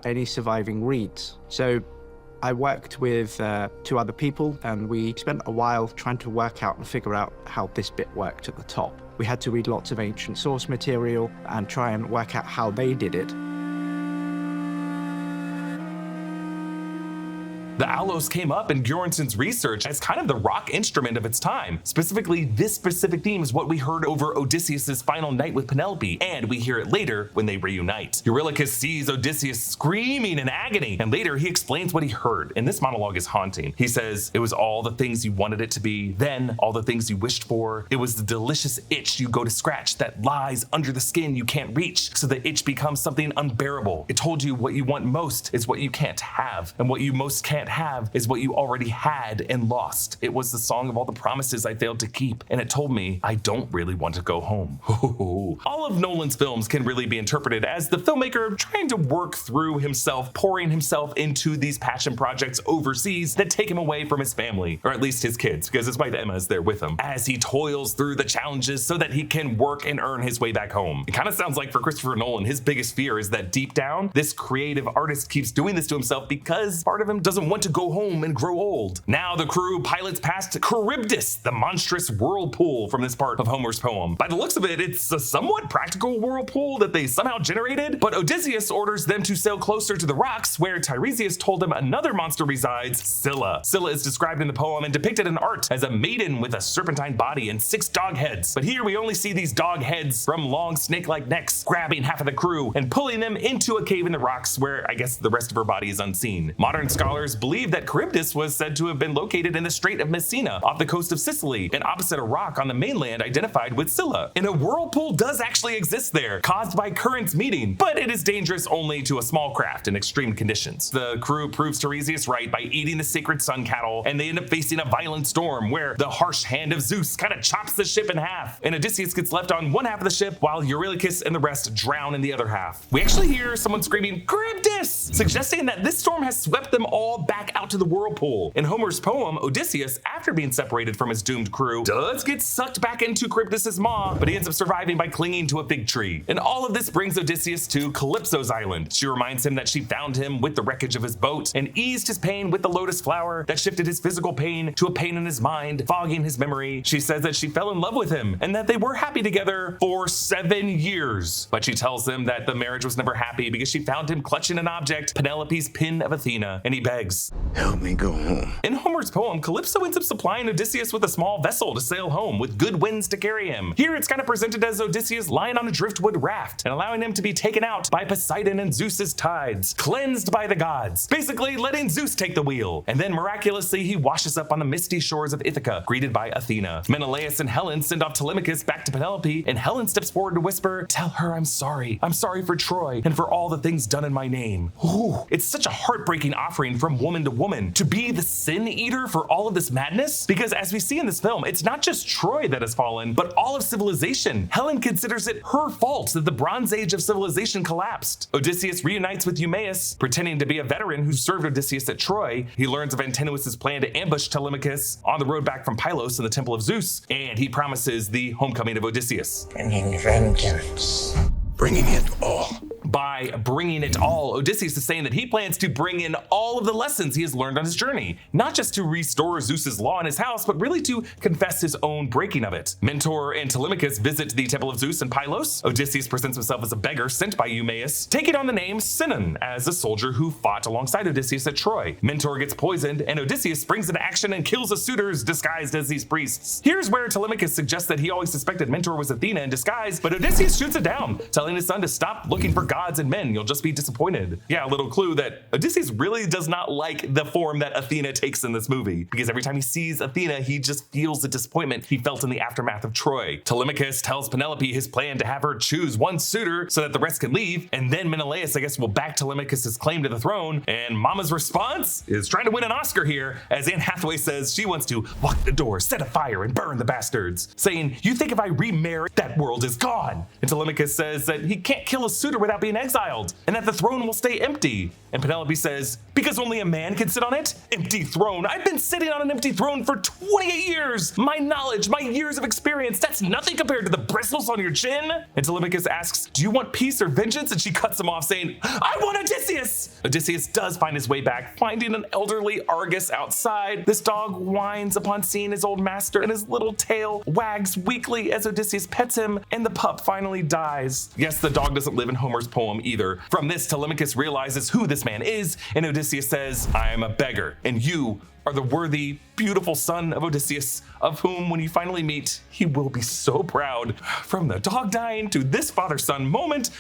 any surviving reeds. So I worked with 2 other people, and we spent a while trying to work out and figure out how this bit worked at the top. We had to read lots of ancient source material and try and work out how they did it. The aulos came up in Bjornsson's research as kind of the rock instrument of its time. Specifically, this specific theme is what we heard over Odysseus' final night with Penelope, and we hear it later when they reunite. Eurylochus sees Odysseus screaming in agony, and later he explains what he heard, and this monologue is haunting. He says, "It was all the things you wanted it to be, then all the things you wished for. It was the delicious itch you go to scratch that lies under the skin you can't reach, so the itch becomes something unbearable. It told you what you want most is what you can't have, and what you most can't have is what you already had and lost. It was the song of all the promises I failed to keep, and it told me I don't really want to go home." All of Nolan's films can really be interpreted as the filmmaker trying to work through himself, pouring himself into these passion projects overseas that take him away from his family, or at least his kids, because his wife Emma is there with him, as he toils through the challenges so that he can work and earn his way back home. It kind of sounds like for Christopher Nolan, his biggest fear is that deep down, this creative artist keeps doing this to himself because part of him doesn't want to go home and grow old. Now the crew pilots past Charybdis, the monstrous whirlpool from this part of Homer's poem. By the looks of it, it's a somewhat practical whirlpool that they somehow generated, but Odysseus orders them to sail closer to the rocks where Tiresias told them another monster resides, Scylla. Scylla is described in the poem and depicted in art as a maiden with a serpentine body and 6 dog heads, but here we only see these dog heads from long snake-like necks grabbing half of the crew and pulling them into a cave in the rocks where I guess the rest of her body is unseen. Modern scholars believe that Charybdis was said to have been located in the Strait of Messina off the coast of Sicily and opposite a rock on the mainland identified with Scylla. And a whirlpool does actually exist there, caused by currents meeting, but it is dangerous only to a small craft in extreme conditions. The crew proves Tiresias right by eating the sacred sun cattle, and they end up facing a violent storm where the harsh hand of Zeus kind of chops the ship in half, and Odysseus gets left on one half of the ship while Eurylochus and the rest drown in the other half. We actually hear someone screaming, "Charybdis!" suggesting that this storm has swept them all back out to the whirlpool. In Homer's poem, Odysseus, after being separated from his doomed crew, does get sucked back into Charybdis' maw, but he ends up surviving by clinging to a fig tree. And all of this brings Odysseus to Calypso's island. She reminds him that she found him with the wreckage of his boat and eased his pain with the lotus flower that shifted his physical pain to a pain in his mind, fogging his memory. She says that she fell in love with him and that they were happy together for 7 years. But she tells him that the marriage was never happy because she found him clutching an object, Penelope's pin of Athena, and he begs, Odysseus. Help me go home. In Homer's poem, Calypso ends up supplying Odysseus with a small vessel to sail home with good winds to carry him. Here it's kind of presented as Odysseus lying on a driftwood raft and allowing him to be taken out by Poseidon and Zeus's tides, cleansed by the gods, basically letting Zeus take the wheel. And then miraculously he washes up on the misty shores of Ithaca, greeted by Athena. Menelaus and Helen send off Telemachus back to Penelope, and Helen steps forward to whisper, "Tell her I'm sorry. I'm sorry for Troy and for all the things done in my name." Ooh, it's such a heartbreaking offering from woman to woman to be the sin eater for all of this madness, because as we see in this film, it's not just Troy that has fallen, but all of civilization. Helen considers it her fault that the Bronze Age of civilization collapsed. Odysseus reunites with Eumaeus, pretending to be a veteran who served Odysseus at Troy. He learns of Antinous' plan to ambush Telemachus on the road back from Pylos in the Temple of Zeus, and he promises the homecoming of Odysseus. Bringing vengeance. Bringing it all. By bringing it all, Odysseus is saying that he plans to bring in all of the lessons he has learned on his journey, not just to restore Zeus's law in his house, but really to confess his own breaking of it. Mentor and Telemachus visit the Temple of Zeus in Pylos. Odysseus presents himself as a beggar sent by Eumaeus, taking on the name Sinon as a soldier who fought alongside Odysseus at Troy. Mentor gets poisoned, and Odysseus springs into action and kills the suitors disguised as these priests. Here's where Telemachus suggests that he always suspected Mentor was Athena in disguise, but Odysseus shoots it down, telling his son to stop looking for gods and men, you'll just be disappointed. Yeah, a little clue that Odysseus really does not like the form that Athena takes in this movie, because every time he sees Athena, he just feels the disappointment he felt in the aftermath of Troy. Telemachus tells Penelope his plan to have her choose one suitor so that the rest can leave, and then Menelaus, I guess, will back Telemachus' claim to the throne, and Mama's response is trying to win an Oscar here, as Anne Hathaway says she wants to lock the door, set a fire, and burn the bastards, saying, "You think if I remarry, that world is gone." And Telemachus says that he can't kill a suitor without being exiled, and that the throne will stay empty. And Penelope says, "Because only a man can sit on it? Empty throne. I've been sitting on an empty throne for 28 years. My knowledge, my years of experience, that's nothing compared to the bristles on your chin." And Telemachus asks, "Do you want peace or vengeance?" And she cuts him off saying, "I want Odysseus." Odysseus does find his way back, finding an elderly Argus outside. This dog whines upon seeing his old master, and his little tail wags weakly as Odysseus pets him, and the pup finally dies. Yes, the dog doesn't live in Homer's poem either. From this, Telemachus realizes who this man is, and Odysseus says, "I am a beggar, and you are the worthy, beautiful son of Odysseus, of whom, when you finally meet, he will be so proud." From the dog dying to this father-son moment,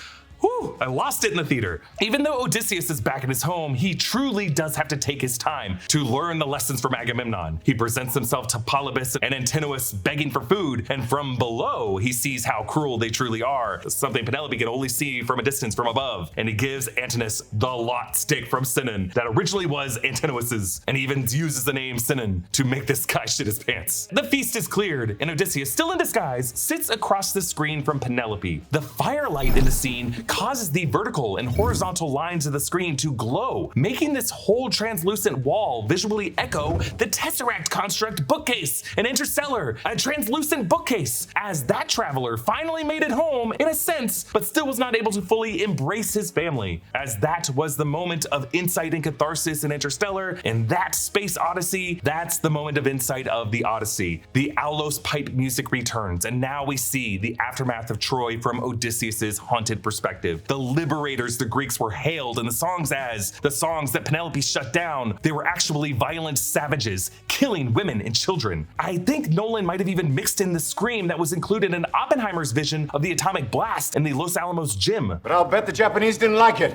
whew, I lost it in the theater. Even though Odysseus is back in his home, he truly does have to take his time to learn the lessons from Agamemnon. He presents himself to Polybus and Antinous begging for food, and from below he sees how cruel they truly are, something Penelope can only see from a distance from above, and he gives Antinous the lot stick from Sinon that originally was Antinous's, and he even uses the name Sinon to make this guy shit his pants. The feast is cleared, and Odysseus, still in disguise, sits across the screen from Penelope. The firelight in the scene causes the vertical and horizontal lines of the screen to glow, making this whole translucent wall visually echo the Tesseract construct bookcase in Interstellar, a translucent bookcase, as that traveler finally made it home in a sense, but still was not able to fully embrace his family, as that was the moment of insight and catharsis in Interstellar, and that space Odyssey, that's the moment of insight of the Odyssey. The Aulos pipe music returns, and now we see the aftermath of Troy from Odysseus's haunted perspective. The liberators, the Greeks, were hailed in the songs as the songs that Penelope shut down. They were actually violent savages, killing women and children. I think Nolan might have even mixed in the scream that was included in Oppenheimer's vision of the atomic blast in the Los Alamos gym. But I'll bet the Japanese didn't like it.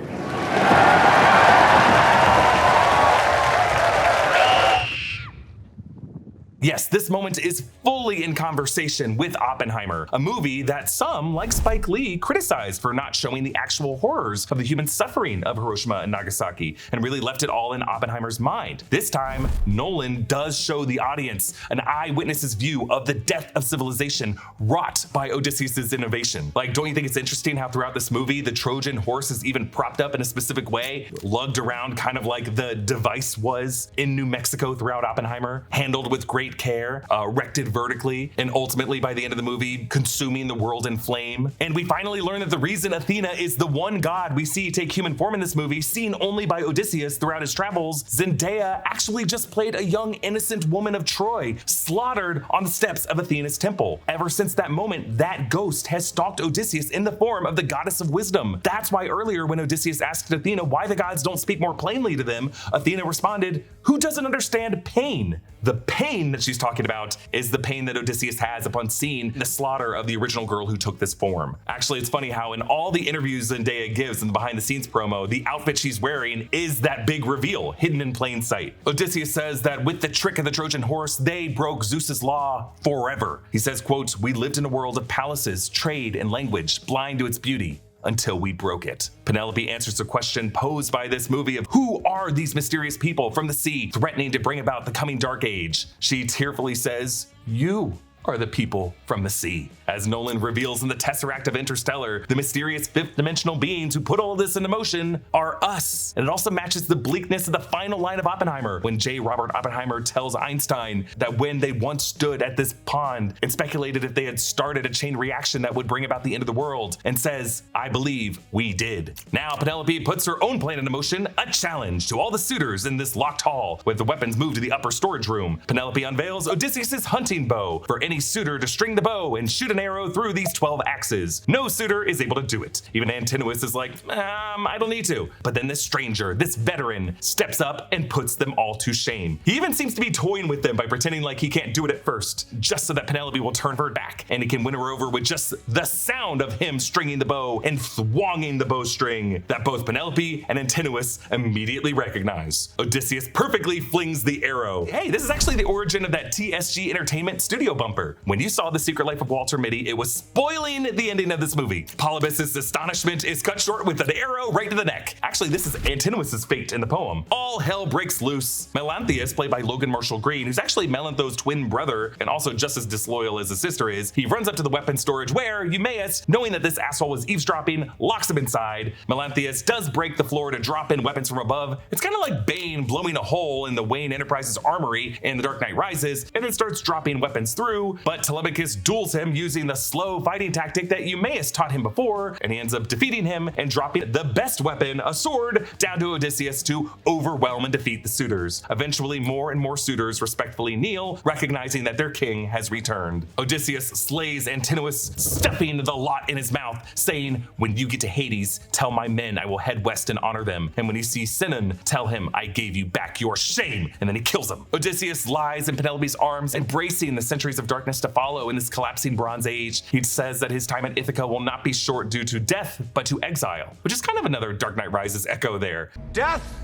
Yes, this moment is fully in conversation with Oppenheimer, a movie that some, like Spike Lee, criticized for not showing the actual horrors of the human suffering of Hiroshima and Nagasaki, and really left it all in Oppenheimer's mind. This time, Nolan does show the audience an eyewitness's view of the death of civilization wrought by Odysseus' innovation. Like, don't you think it's interesting how throughout this movie, the Trojan horse is even propped up in a specific way, lugged around kind of like the device was in New Mexico throughout Oppenheimer, handled with great great care, erected vertically, and ultimately by the end of the movie, consuming the world in flame. And we finally learn that the reason Athena is the one god we see take human form in this movie, seen only by Odysseus throughout his travels, Zendaya actually just played a young innocent woman of Troy, slaughtered on the steps of Athena's temple. Ever since that moment, that ghost has stalked Odysseus in the form of the goddess of wisdom. That's why earlier when Odysseus asked Athena why the gods don't speak more plainly to them, Athena responded, "Who doesn't understand pain?" The pain that she's talking about is the pain that Odysseus has upon seeing the slaughter of the original girl who took this form. Actually, it's funny how in all the interviews Zendaya gives in the behind the scenes promo, the outfit she's wearing is that big reveal hidden in plain sight. Odysseus says that with the trick of the Trojan horse, they broke Zeus's law forever. He says, quote, "We lived in a world of palaces, trade, and language, blind to its beauty, until we broke it." Penelope answers the question posed by this movie of who are these mysterious people from the sea threatening to bring about the coming dark age. She tearfully says, "You are the people from the sea." As Nolan reveals in the Tesseract of Interstellar, the mysterious fifth dimensional beings who put all of this into motion are us. And it also matches the bleakness of the final line of Oppenheimer, when J. Robert Oppenheimer tells Einstein that when they once stood at this pond and speculated if they had started a chain reaction that would bring about the end of the world, and says, "I believe we did." Now Penelope puts her own plan into motion, a challenge to all the suitors in this locked hall, with the weapons moved to the upper storage room. Penelope unveils Odysseus' hunting bow for any suitor to string the bow and shoot an arrow through these 12 axes. No suitor is able to do it. Even Antinous is like, I don't need to. But then this stranger, this veteran, steps up and puts them all to shame. He even seems to be toying with them by pretending like he can't do it at first, just so that Penelope will turn her back and he can win her over with just the sound of him stringing the bow and thwonging the bowstring that both Penelope and Antinous immediately recognize. Odysseus perfectly flings the arrow. Hey, this is actually the origin of that TSG Entertainment studio bumper. When you saw The Secret Life of Walter Mitty, it was spoiling the ending of this movie. Polybus's astonishment is cut short with an arrow right to the neck. Actually, this is Antinous' fate in the poem. All hell breaks loose. Melanthius, played by Logan Marshall Green, who's actually Melantho's twin brother and also just as disloyal as his sister is, he runs up to the weapons storage where Eumaeus, knowing that this asshole was eavesdropping, locks him inside. Melanthius does break the floor to drop in weapons from above. It's kind of like Bane blowing a hole in the Wayne Enterprises armory in The Dark Knight Rises, and then starts dropping weapons through, but Telemachus duels him using the slow fighting tactic that Eumaeus taught him before, and he ends up defeating him and dropping the best weapon, a sword, down to Odysseus to overwhelm and defeat the suitors. Eventually, more and more suitors respectfully kneel, recognizing that their king has returned. Odysseus slays Antinous, stuffing the lot in his mouth, saying, "When you get to Hades, tell my men I will head west and honor them. And when he sees Sinon, tell him I gave you back your shame." And then he kills him. Odysseus lies in Penelope's arms, embracing the centuries of darkness to follow in this collapsing Bronze Age. He says that his time at Ithaca will not be short due to death, but to exile, which is kind of another Dark Knight Rises echo there. Death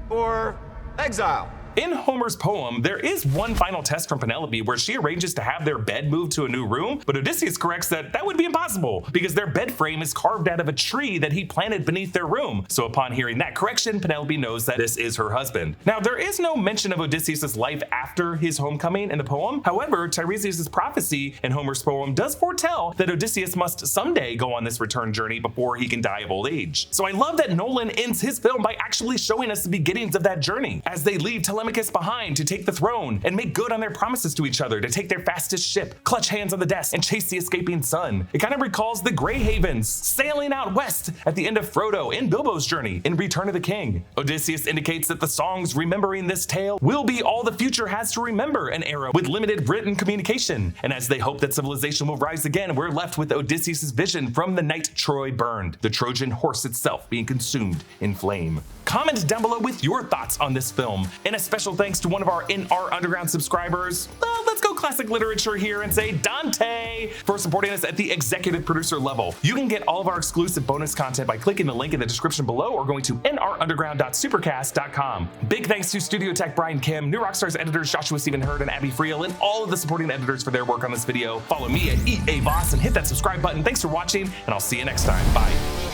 or exile? In Homer's poem, there is one final test from Penelope where she arranges to have their bed moved to a new room, but Odysseus corrects that that would be impossible because their bed frame is carved out of a tree that he planted beneath their room. So upon hearing that correction, Penelope knows that this is her husband. Now, there is no mention of Odysseus' life after his homecoming in the poem. However, Tiresias' prophecy in Homer's poem does foretell that Odysseus must someday go on this return journey before he can die of old age. So I love that Nolan ends his film by actually showing us the beginnings of that journey as they leave Telemachus behind to take the throne and make good on their promises to each other to take their fastest ship, clutch hands on the desk, and chase the escaping sun. It kind of recalls the Grey Havens sailing out west at the end of Frodo and Bilbo's journey in Return of the King. Odysseus indicates that the songs remembering this tale will be all the future has to remember, an era with limited written communication. And as they hope that civilization will rise again, we're left with Odysseus' vision from the night Troy burned, the Trojan horse itself being consumed in flame. Comment down below with your thoughts on this film, and a special thanks to one of our In Our Underground subscribers. Well, let's go classic literature here and say Dante for supporting us at the executive producer level. You can get all of our exclusive bonus content by clicking the link in the description below or going to nrunderground.supercast.com. Big thanks to Studio Tech Brian Kim, New Rockstars editors Joshua Stephen Hurd and Abby Friel, and all of the supporting editors for their work on this video. Follow me at EA Voss and hit that subscribe button. Thanks for watching, and I'll see you next time. Bye.